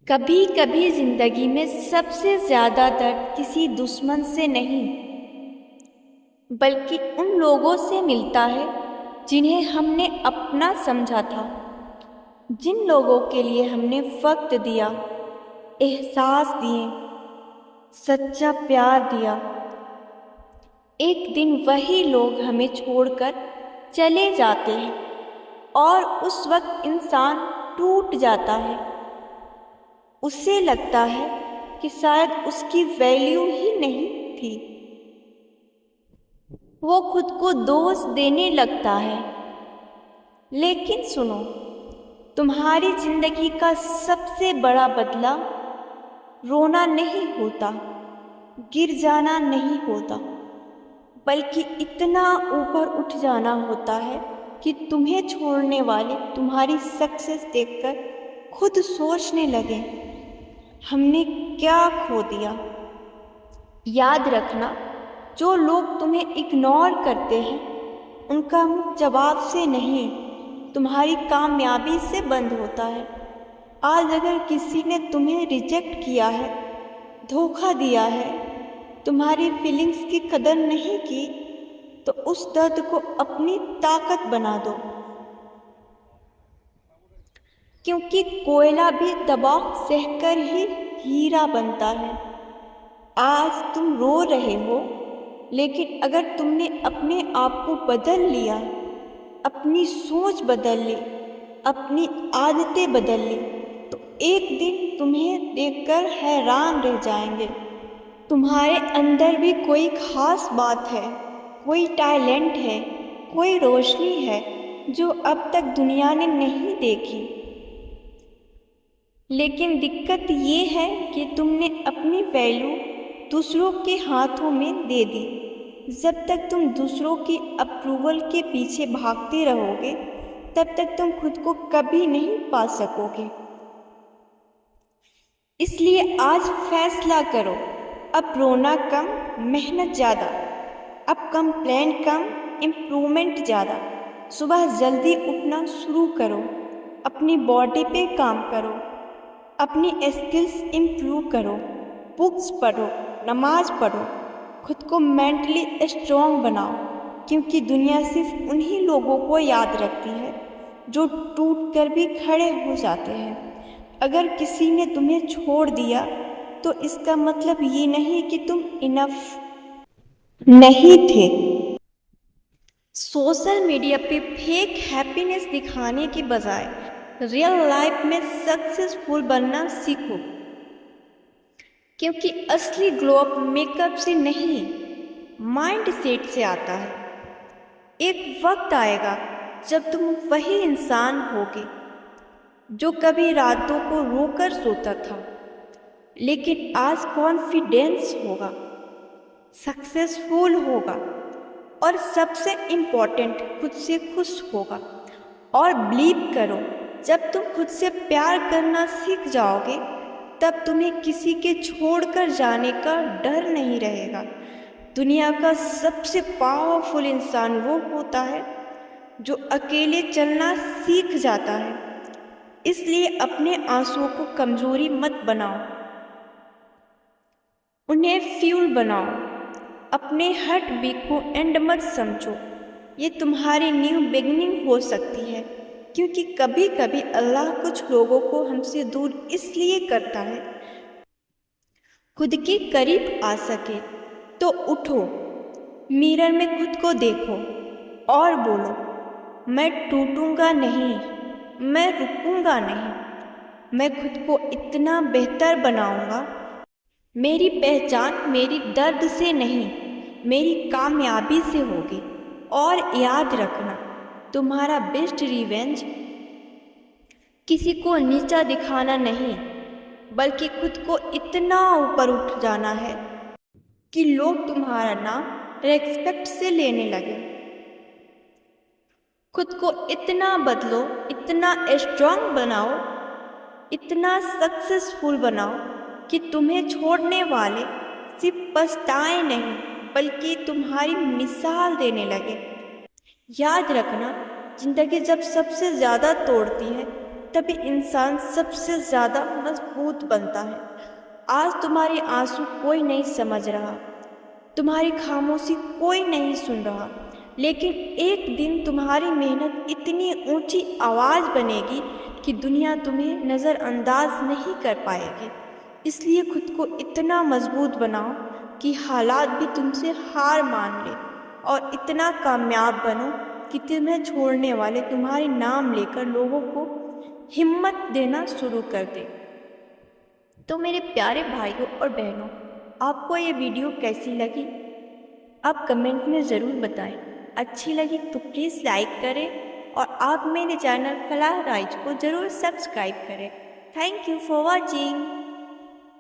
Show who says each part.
Speaker 1: कभी कभी जिंदगी में सबसे ज्यादा दर्द किसी दुश्मन से नहीं बल्कि उन लोगों से मिलता है जिन्हें हमने अपना समझा था, जिन लोगों के लिए हमने वक्त दिया, एहसास दिए, सच्चा प्यार दिया। एक दिन वही लोग हमें छोड़कर चले जाते हैं और उस वक्त इंसान टूट जाता है। उसे लगता है कि शायद उसकी वैल्यू ही नहीं थी। वो खुद को दोष देने लगता है। लेकिन सुनो, तुम्हारी जिंदगी का सबसे बड़ा बदलाव रोना नहीं होता, गिर जाना नहीं होता, बल्कि इतना ऊपर उठ जाना होता है कि तुम्हें छोड़ने वाले तुम्हारी सक्सेस देखकर खुद सोचने लगे, हमने क्या खो दिया। याद रखना, जो लोग तुम्हें इग्नोर करते हैं उनका मुंह जवाब से नहीं, तुम्हारी कामयाबी से बंद होता है। आज अगर किसी ने तुम्हें रिजेक्ट किया है, धोखा दिया है, तुम्हारी फीलिंग्स की कदर नहीं की, तो उस दर्द को अपनी ताकत बना दो, क्योंकि कोयला भी दबाव सहकर ही हीरा बनता है। आज तुम रो रहे हो, लेकिन अगर तुमने अपने आप को बदल लिया, अपनी सोच बदल ली, अपनी आदतें बदल ली, तो एक दिन तुम्हें देखकर हैरान रह जाएंगे। तुम्हारे अंदर भी कोई खास बात है, कोई टैलेंट है, कोई रोशनी है जो अब तक दुनिया ने नहीं देखी। लेकिन दिक्कत ये है कि तुमने अपनी वैल्यू दूसरों के हाथों में दे दी। जब तक तुम दूसरों की अप्रूवल के पीछे भागते रहोगे, तब तक तुम खुद को कभी नहीं पा सकोगे। इसलिए आज फैसला करो, अब रोना कम, मेहनत ज़्यादा। अब कंप्लेन कम, इम्प्रूवमेंट ज़्यादा। सुबह जल्दी उठना शुरू करो, अपनी बॉडी पे काम करो, अपनी स्किल्स इम्प्रूव करो, बुक्स पढ़ो, नमाज पढ़ो, खुद को मेंटली स्ट्रॉन्ग बनाओ, क्योंकि दुनिया सिर्फ उन्हीं लोगों को याद रखती है जो टूट कर भी खड़े हो जाते हैं। अगर किसी ने तुम्हें छोड़ दिया तो इसका मतलब ये नहीं कि तुम इनफ नहीं थे। सोशल मीडिया पे फेक हैप्पीनेस दिखाने के बजाय रियल लाइफ में सक्सेसफुल बनना सीखो, क्योंकि असली ग्लो अप मेकअप से नहीं, माइंड सेट से आता है। एक वक्त आएगा जब तुम वही इंसान होगे जो कभी रातों को रोकर सोता था, लेकिन आज कॉन्फिडेंस होगा, सक्सेसफुल होगा और सबसे इम्पोर्टेंट खुद से खुश होगा। और बिलीव करो, जब तुम खुद से प्यार करना सीख जाओगे, तब तुम्हें किसी के छोड़कर जाने का डर नहीं रहेगा। दुनिया का सबसे पावरफुल इंसान वो होता है जो अकेले चलना सीख जाता है। इसलिए अपने आंसुओं को कमजोरी मत बनाओ, उन्हें फ्यूल बनाओ। अपने हार्ट बीट को एंड मत समझो, ये तुम्हारी न्यू बिगिनिंग हो सकती है। क्योंकि कभी कभी अल्लाह कुछ लोगों को हमसे दूर इसलिए करता है, खुद के करीब आ सके। तो उठो, मिरर में खुद को देखो और बोलो, मैं टूटूंगा नहीं, मैं रुकूंगा नहीं, मैं खुद को इतना बेहतर बनाऊंगा। मेरी पहचान मेरी दर्द से नहीं, मेरी कामयाबी से होगी। और याद रखना, तुम्हारा बेस्ट रिवेंज किसी को नीचा दिखाना नहीं, बल्कि खुद को इतना ऊपर उठ जाना है कि लोग तुम्हारा नाम रेस्पेक्ट से लेने लगे। खुद को इतना बदलो, इतना स्ट्रांग बनाओ, इतना सक्सेसफुल बनाओ कि तुम्हें छोड़ने वाले सिर्फ पछताए नहीं, बल्कि तुम्हारी मिसाल देने लगे। याद रखना, जिंदगी जब सबसे ज़्यादा तोड़ती है तभी इंसान सबसे ज़्यादा मजबूत बनता है। आज तुम्हारे आंसू कोई नहीं समझ रहा, तुम्हारी खामोशी कोई नहीं सुन रहा, लेकिन एक दिन तुम्हारी मेहनत इतनी ऊंची आवाज़ बनेगी कि दुनिया तुम्हें नज़रअंदाज नहीं कर पाएगी। इसलिए खुद को इतना मजबूत बनाओ कि हालात भी तुमसे हार मान ले, और इतना कामयाब बनो कि तुम्हें छोड़ने वाले तुम्हारे नाम लेकर लोगों को हिम्मत देना शुरू कर दे। तो मेरे प्यारे भाइयों और बहनों, आपको ये वीडियो कैसी लगी? आप कमेंट में ज़रूर बताएं। अच्छी लगी तो प्लीज़ लाइक करें और आप मेरे चैनल फलाह राइज को ज़रूर सब्सक्राइब करें। Thank you for watching.